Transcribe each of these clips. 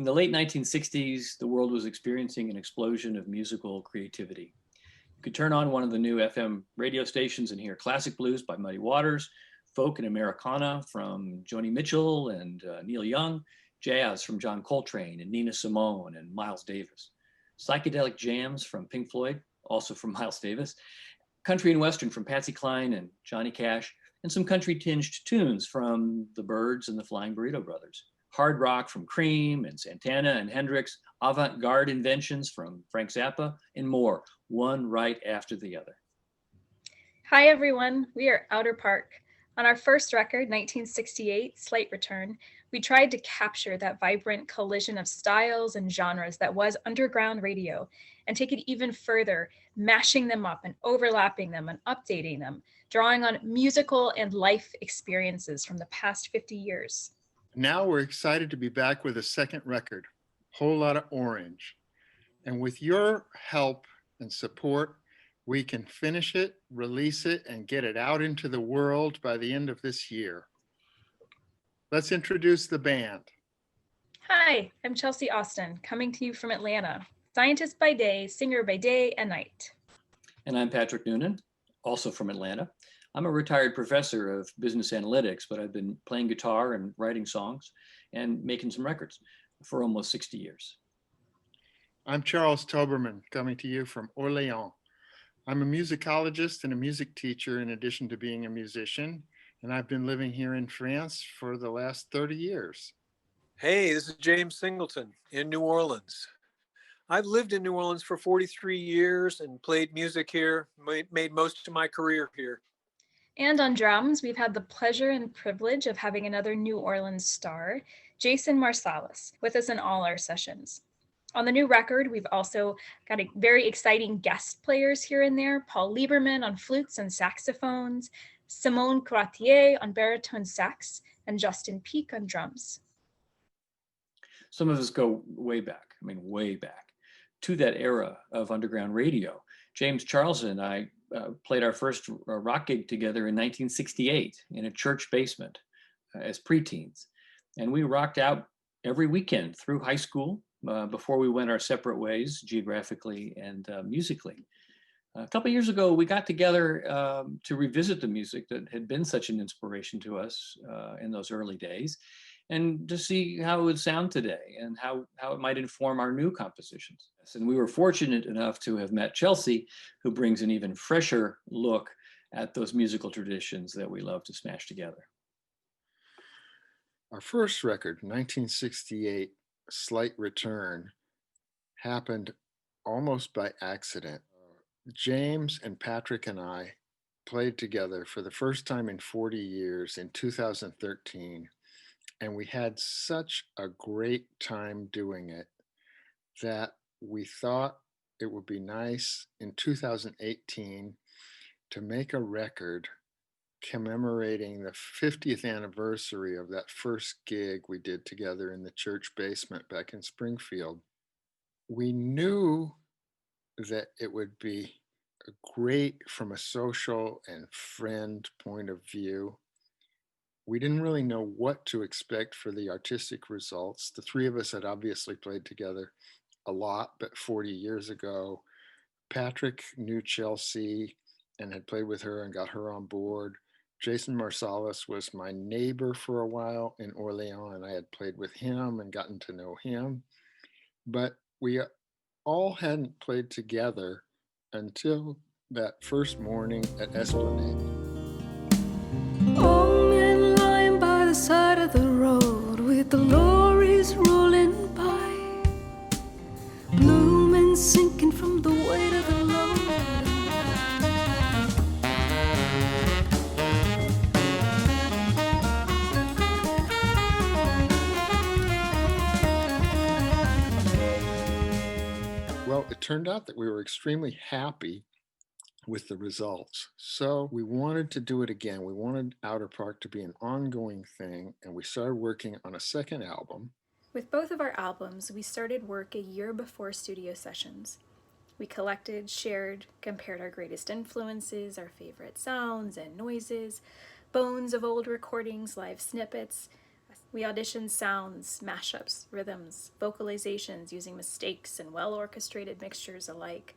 the late 1960s, the world was experiencing an explosion of musical creativity. You could turn on one of the new FM radio stations and hear classic blues by Muddy Waters, folk and Americana from Joni Mitchell and Neil Young, jazz from John Coltrane and Nina Simone and Miles Davis, psychedelic jams from Pink Floyd, also from Miles Davis, country and western from Patsy Cline and Johnny Cash, and some country-tinged tunes from the Byrds and the Flying Burrito Brothers, hard rock from Cream and Santana and Hendrix, avant-garde inventions from Frank Zappa, and more, one right after the other. Hi, everyone. We are Outer Park. On our first record, 1968, Slight Return, we tried to capture that vibrant collision of styles and genres that was underground radio and take it even further, mashing them up and overlapping them and updating them, drawing on musical and life experiences from the past 50 years. Now we're excited to be back with a second record, Whole Lotta Orange. And with your help and support, we can finish it, release it, and get it out into the world by the end of this year. Let's introduce the band. Hi, I'm Chelsea Austin, coming to you from Atlanta. Scientist by day, singer by day and night. And I'm Patrick Noonan, also from Atlanta. I'm a retired professor of business analytics, but I've been playing guitar and writing songs and making some records for almost 60 years. I'm Charles Tobermann, coming to you from Orléans. I'm a musicologist and a music teacher in addition to being a musician, and I've been living here in France for the last 30 years. Hey, this is James Singleton in New Orleans. I've lived in New Orleans for 43 years and played music here, made most of my career here. And on drums, we've had the pleasure and privilege of having another New Orleans star, Jason Marsalis, with us in all our sessions. On the new record, we've also got a very exciting guest players here and there, Paul Lieberman on flutes and saxophones, Simone Couratier on baritone sax, and Justin Peake on drums. Some of us go way back, way back, to that era of underground radio. James Charles and I played our first rock gig together in 1968 in a church basement as preteens. And we rocked out every weekend through high school before we went our separate ways geographically and musically. A couple of years ago, we got together to revisit the music that had been such an inspiration to us in those early days, and to see how it would sound today and how it might inform our new compositions. And we were fortunate enough to have met Chelsea, who brings an even fresher look at those musical traditions that we love to smash together. Our first record, 1968, Slight Return, happened almost by accident. James and Patrick and I played together for the first time in 40 years in 2013. And we had such a great time doing it that we thought it would be nice in 2018 to make a record commemorating the 50th anniversary of that first gig we did together in the church basement back in Springfield. We knew that it would be great from a social and friend point of view. We didn't really know what to expect for the artistic results. The three of us had obviously played together a lot, but 40 years ago, Patrick knew Chelsea and had played with her and got her on board. Jason Marsalis was my neighbor for a while in Orléans, and I had played with him and gotten to know him. But we all hadn't played together until that first morning at Esplanade. Old men lying by the side of the road with the lorries rolling by, blue men sinking from the weight of the load. Well, it turned out that we were extremely happy with the results. So we wanted to do it again. We wanted Outer Park to be an ongoing thing, and we started working on a second album. With both of our albums, we started work a year before studio sessions. We collected, shared, compared our greatest influences, our favorite sounds and noises, bones of old recordings, live snippets, We auditioned sounds, mashups, rhythms, vocalizations using mistakes and well-orchestrated mixtures alike.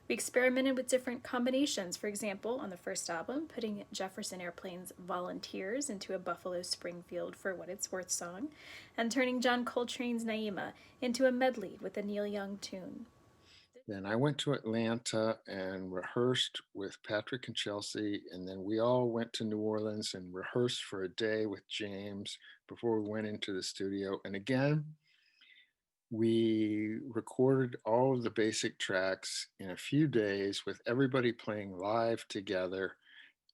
We experimented with different combinations. For example, on the first album, putting Jefferson Airplane's Volunteers into a Buffalo Springfield For What It's Worth song, and turning John Coltrane's Naima into a medley with a Neil Young tune. Then I went to Atlanta and rehearsed with Patrick and Chelsea, and then we all went to New Orleans and rehearsed for a day with James before we went into the studio. And again, we recorded all of the basic tracks in a few days with everybody playing live together.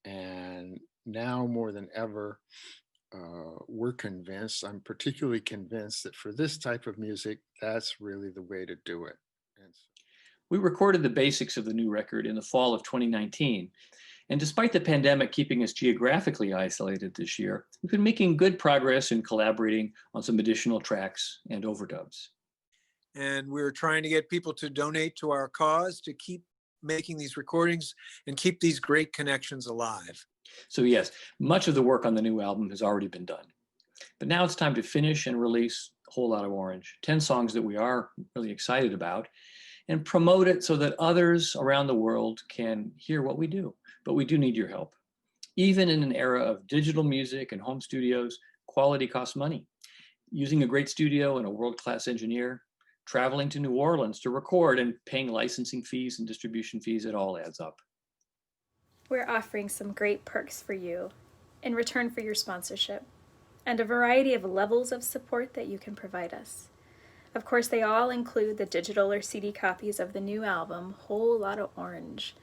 And now more than ever, we're convinced, I'm particularly convinced that for this type of music, that's really the way to do it. We recorded the basics of the new record in the fall of 2019. And despite the pandemic keeping us geographically isolated this year, we've been making good progress in collaborating on some additional tracks and overdubs. And we're trying to get people to donate to our cause to keep making these recordings and keep these great connections alive. So yes, much of the work on the new album has already been done. But now it's time to finish and release a whole lot of Orange, 10 songs that we are really excited about, and promote it so that others around the world can hear what we do. But we do need your help. Even in an era of digital music and home studios, quality costs money. Using a great studio and a world-class engineer, traveling to New Orleans to record, and paying licensing fees and distribution fees, it all adds up. We're offering some great perks for you in return for your sponsorship, and a variety of levels of support that you can provide us. Of course, they all include the digital or CD copies of the new album, Whole Lotta Orange.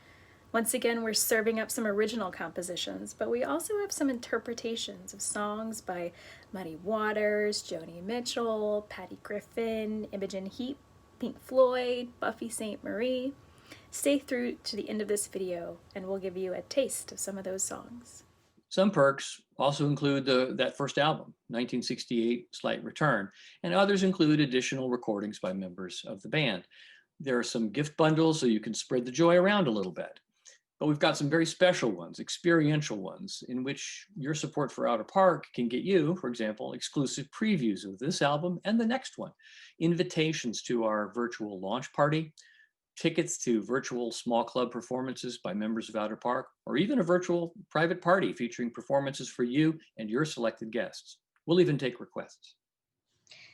Once again, we're serving up some original compositions, but we also have some interpretations of songs by Muddy Waters, Joni Mitchell, Patty Griffin, Imogen Heap, Pink Floyd, Buffy St. Marie. Stay through to the end of this video, and we'll give you a taste of some of those songs. Some perks also include that first album, 1968 Slight Return, and others include additional recordings by members of the band. There are some gift bundles so you can spread the joy around a little bit. But we've got some very special ones, experiential ones, in which your support for Outer Park can get you, for example, exclusive previews of this album and the next one, invitations to our virtual launch party, tickets to virtual small club performances by members of Outer Park, or even a virtual private party featuring performances for you and your selected guests. We'll even take requests.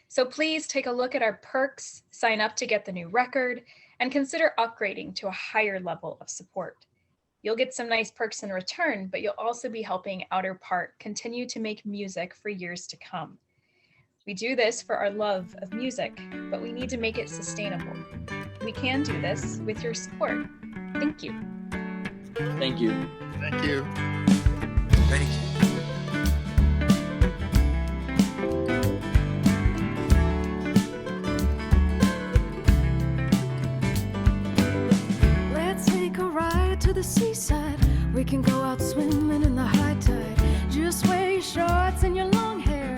So please take a look at our perks, sign up to get the new record, and consider upgrading to a higher level of support. You'll get some nice perks in return, but you'll also be helping Outer Park continue to make music for years to come. We do this for our love of music, but we need to make it sustainable. We can do this with your support. Thank you. Thank you. Thank you. Thank you. Let's take a ride to the seaside. We can go out swimming in the high tide. Just wear your shorts and your long hair,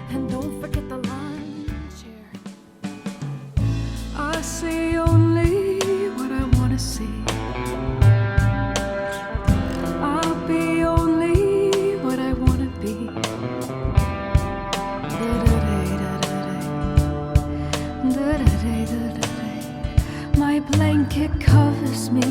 and don't forget the lawn chair. I see only what I want to see. I'll be only what I want to be. My blanket covers me.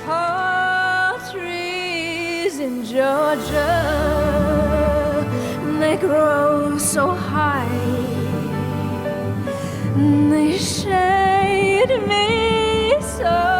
Tall trees in Georgia, grow so high. They shade me so.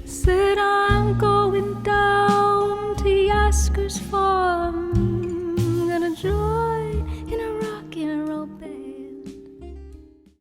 Said I'm going down to Oscar's Farm.